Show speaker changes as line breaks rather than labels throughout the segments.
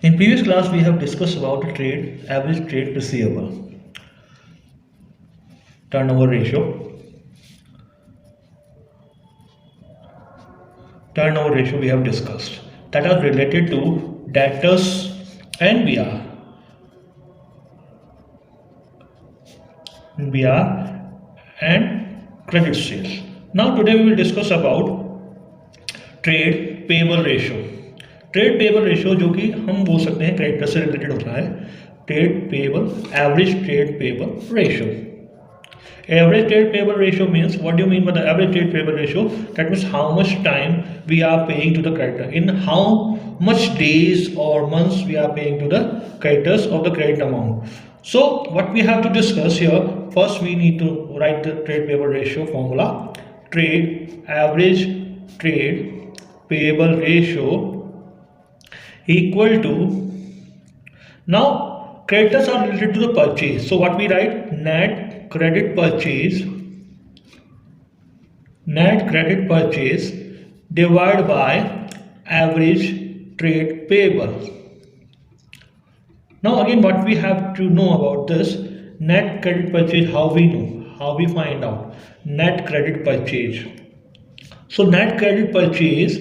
In previous class, we have discussed about the trade, average trade receivable, turnover ratio. Turnover ratio we have discussed that are related to debtors and BR and credit sales. Now today we will discuss about trade payable ratio. Trade payable ratio जो कि हम बोल सकते हैं creditor से related होता है trade payable average trade payable ratio. Average trade payable ratio means, what do you mean by the average trade payable ratio? That means how much time we are paying to the creditor, in how much days or months we are paying to the creditors of the credit amount. So what we have to discuss here, first we need to write the trade payable ratio formula. Trade average trade payable ratio equal to, now creditors are related to the purchase, so what we write, net credit purchase divided by average trade payable. Now again, what we have to know about this net credit purchase, how we find out net credit purchase. So net credit purchase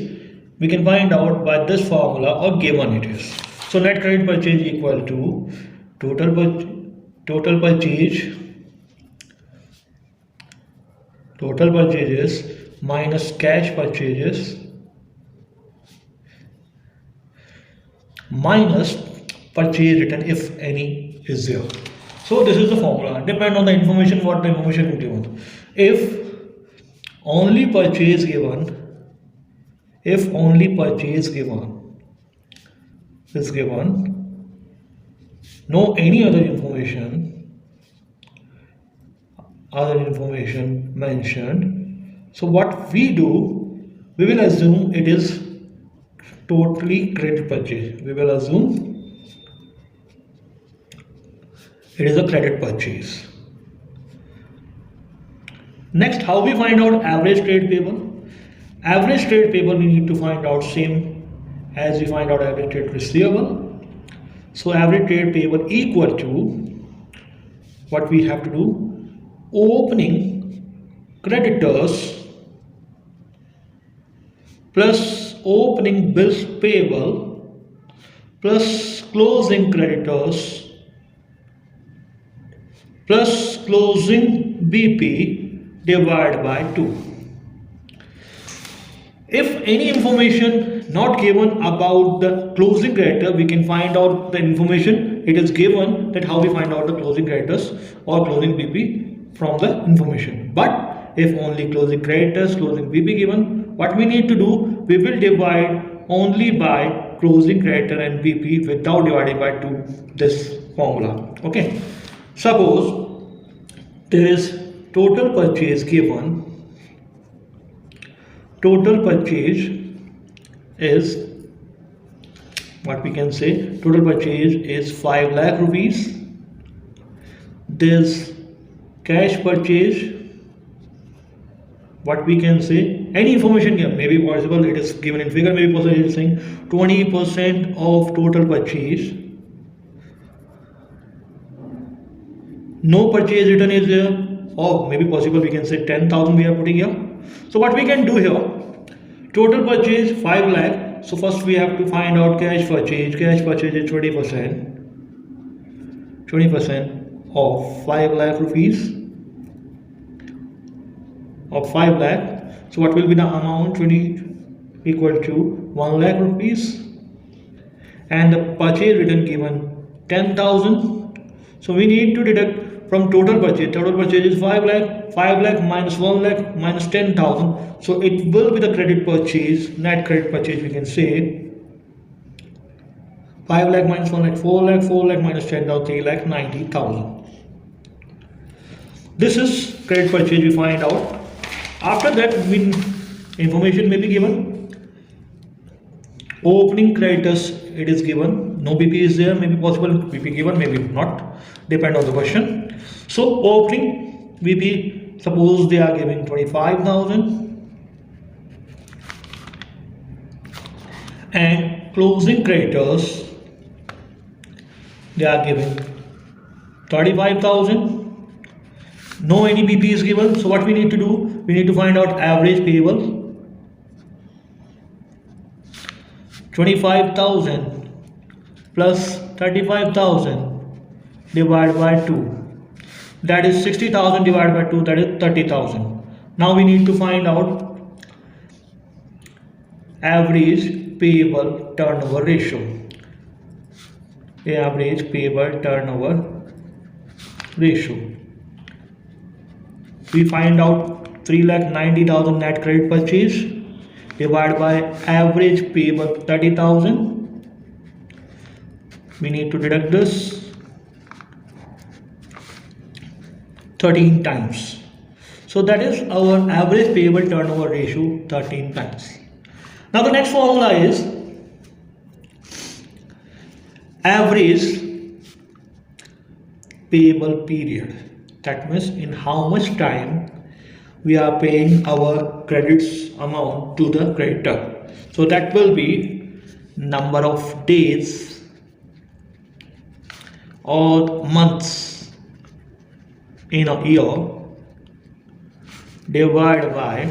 we can find out by this formula, or given it is. So net credit purchase equal to total purchases minus cash purchases minus purchase return, if any is there. So this is the formula. Depend on the information, what the information is given. If only purchase given is given, no any other information mentioned, so what we do, we will assume it is totally credit purchase. We will assume it is a credit purchase. Next, how we find out average trade payable? Average trade payable we need to find out same as we find out average trade receivable. So average trade payable equal to, what we have to do, opening creditors plus opening bills payable plus closing creditors plus closing BP divided by 2. If any information not given about the closing creditor, we can find out the information it is given, that how we find out the closing creditors or closing BP from the information. But if only closing creditors, closing BP given, what we need to do, we will divide only by closing creditor and BP without dividing by 2, this formula. Okay, suppose there is total purchase given. Total purchase is, what we can say, total purchase is 5 lakh rupees. This cash purchase, what we can say, any information here may be possible, it is given in figure, maybe possible, it is saying 20% of total purchase. No purchase return is there, or maybe possible we can say 10,000 we are putting here. So what we can do here, total purchase 5 lakh. So first we have to find out cash purchase. Cash purchase is 20% of 5 lakh rupees, of 5 lakh. So what will be the amount? 20 equal to 1 lakh rupees, and the purchase return given 10,000. So we need to deduct from total purchase. Total purchase is 5 lakh. 5 lakh minus 1 lakh minus 10,000. So it will be the credit purchase, net credit purchase we can say. 5 lakh minus 1 lakh, 4 lakh, 4 lakh minus 10,000, 3 lakh 90,000. This is credit purchase we find out. After that, information may be given. Opening creditors, it is given. No BP is there, maybe possible BP given, maybe not. Depend on the question. So opening BP, suppose they are giving 25,000. And closing creditors They are giving 35,000. No any BP is given. So what we need to do? We need to find out average payable. 25,000 plus 35,000 divided by 2. That is 60,000 divided by 2. That is 30,000. Now we need to find out average payable turnover ratio. Average payable turnover ratio. We find out 3,90,000 net credit purchase divided by average payable 30,000. We need to deduct this 13 times. So that is our average payable turnover ratio 13 times. Now the next formula is average payable period. That means in how much time we are paying our credits amount to the creditor. So that will be number of days or months in a year divided by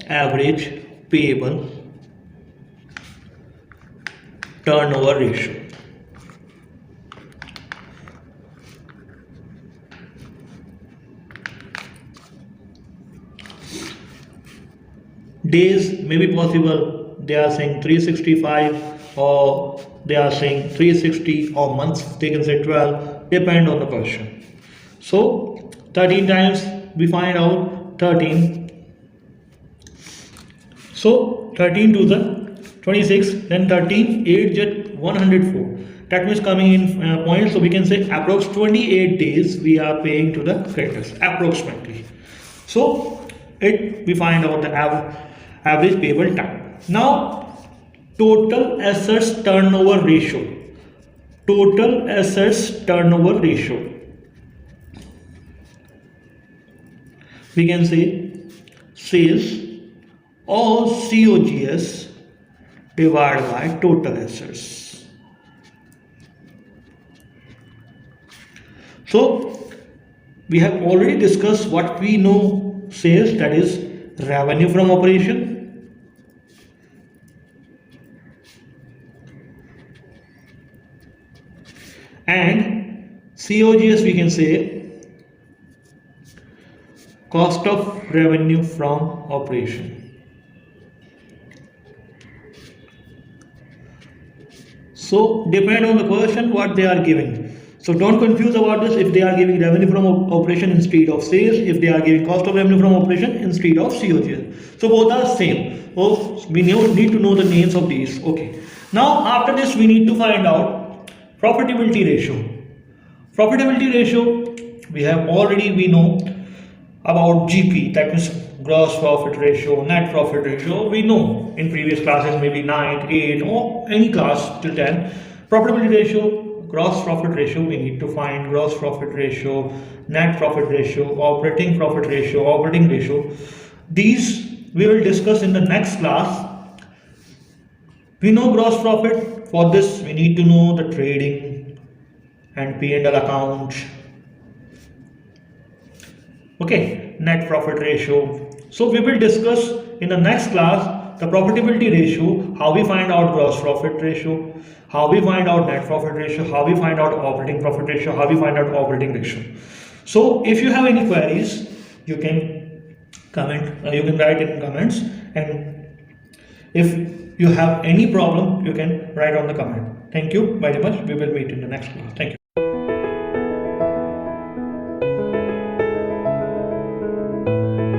average payable turnover ratio. Days may be possible, they are saying 365 or they are saying 360, or months they can say 12, depend on the question. So 13 times we find out 13. So 13 to the 26, then 13, 8 jet 104. That means coming in points, so we can say approx 28 days we are paying to the creditors, approximately. So we find out the average payable time. Now total assets turnover ratio. Total assets turnover ratio. We can say sales or COGS divided by total assets. So we have already discussed what we know sales, that is revenue from operation. And COGS we can say cost of revenue from operation. So depend on the question what they are giving. So don't confuse about this. If they are giving revenue from operation instead of sales, if they are giving cost of revenue from operation instead of COGS. So both are same. Oh, we need to know the names of these. Okay. Now after this we need to find out profitability ratio. Profitability ratio, we know about GP, that means gross profit ratio, net profit ratio. We know in previous classes, maybe 9, 8 or any class till 10. Profitability ratio, gross profit ratio, we need to find gross profit ratio, net profit ratio, operating profit ratio, operating ratio. These we will discuss in the next class. We know gross profit. For this we need to know the trading and P&L account. Okay, net profit ratio. So we will discuss in the next class the profitability ratio, how we find out gross profit ratio, how we find out net profit ratio, how we find out operating profit ratio, how we find out operating ratio. So if you have any queries, you can comment, you can write in comments, and if you have any problem, you can write on the comment. Thank you very much. We will meet in the next class. Thank you.